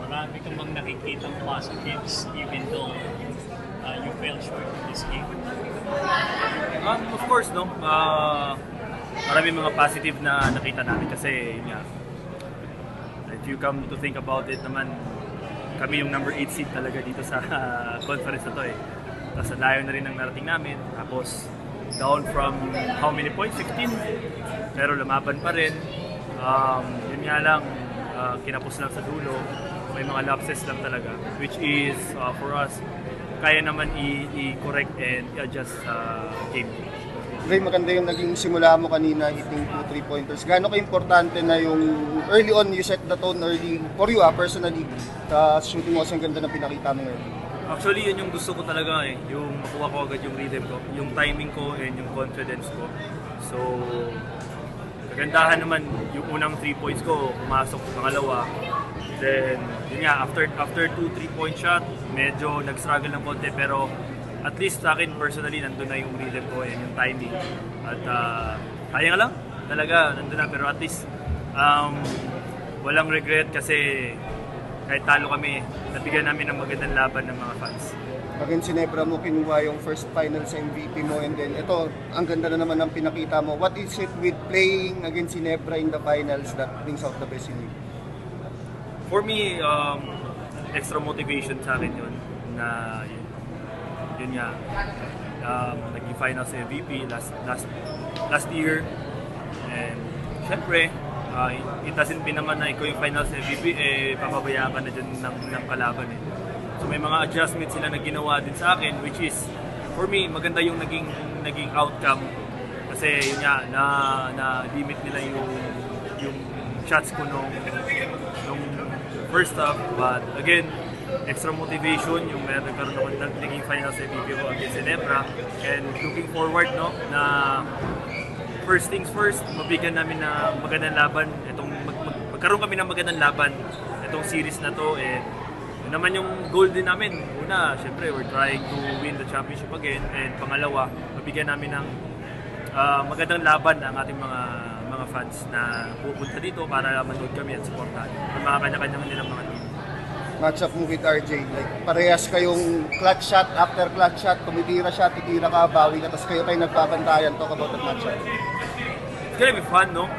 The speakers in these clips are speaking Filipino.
Marami kang bang nakikitang positives even though you fell short in this game? Of course, no? Marami mga positive na nakita namin kasi yun nga, if you come to think about it naman, kami yung number 8 seed talaga dito sa conference na to eh. Tapos ang layo na rin ang narating namin. Tapos down from how many points? 15? Pero lumaban pa rin. Yun nga lang, kinapos lang sa dulo. May mga lapses lang talaga. Which is, for us, kaya naman i-correct and i-adjust sa game. Ray, maganda yung naging simula mo kanina, hitting 2 3-pointers. Gaano ka-importante na yung early on, you set the tone early for you personally. Shooting mo kasi ang ganda na pinakita mo ngayon. Actually, yun yung gusto ko talaga eh. Yung makuha ko agad yung rhythm ko, yung timing ko, and yung confidence ko. So, kagandahan naman yung unang 3 points ko, pumasok pangalawa. Then, yun nga, after 2 3-point shot, medyo nag-struggle ng konti pero at least sa akin personally, nandun na yung rhythm ko and yung timing. At kaya nga lang, talaga, nandun na. Pero at least, walang regret kasi kahit talo kami, nabigyan namin ng magandang laban ng mga fans. Against Ginebra mo, kinuha yung first finals MVP mo and then ito, ang ganda na naman ng pinakita mo. What is it with playing against Ginebra in the finals that brings out the best in you? For me, extra motivation sa akin yun na yun nga, naging finals MVP last year. And syempre, it doesn't mean naman na ikaw yung finals MVP, papabayaan ka na dyan ng kalaban eh. So may mga adjustments sila na ginawa din sa akin, which is, for me, maganda yung naging outcome. Kasi yun nga, na-limit nila yung shots ko nung first half. But again, extra motivation yung nagkaroon ako ng naging finals MVP ko against Ginebra. And looking forward, no, na first things first, mabigyan namin na magandang laban. Magkaroon kami ng magandang laban itong series na to. And yun naman yung goal din namin. Una, syempre, we're trying to win the championship again. And pangalawa, mabigyan namin ng magandang laban ang ating mga fans na pupunta dito para manood kami at supportahan ang mga kanya-kanya nilang mga team. Matchup mo with RJ, like parehas kayong clutch shot after clutch shot, tumitira siya, titira ka, bawi ka, tapos kayo nagbabantayan. Talk about that matchup. It's gonna be fun, no?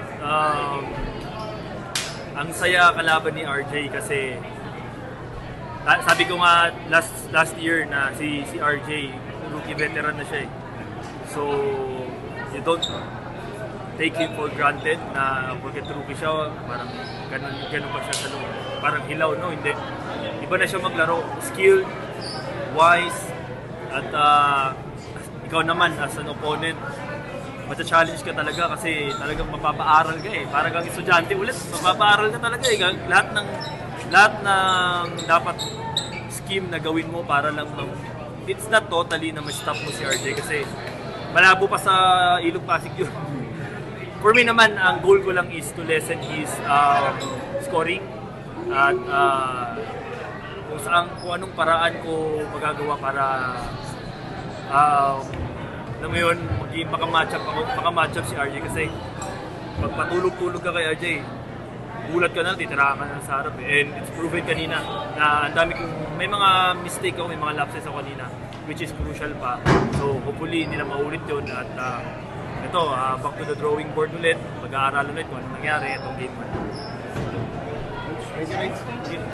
Ang saya kalaban ni RJ kasi sabi ko nga last year na si RJ, rookie veteran na siya eh. So, you don't take him for granted na porket rookie siya, parang ganun pa siya sa loob. Parang hilaw, no? Hindi. Iba na siya maglaro. Skilled, wise, at ikaw naman as an opponent, mata-challenge ka talaga kasi talagang mapapaaral ka eh. Parang kang estudyante ulit, mapapaaral ka talaga eh. Lahat ng dapat scheme na gawin mo para lang it's not totally na ma-stop mo si RJ kasi malabo pa sa Ilog Pasig yun. For me naman, ang goal ko lang is to lessen his scoring at kung anong paraan ko magagawa para alam mo yun, makamatch up si RJ kasi pag patulog-tulog ka kay RJ, gulat ka na, titirahan ka na sa harap eh. And it's proven kanina na ang dami kong, may mga mistake ako, may mga lapses ako kanina which is crucial pa. So hopefully hindi na maulit yun at ito, back to the drawing board ulit, mag-aaral ulit kung ano nangyari itong game 1. Thank you.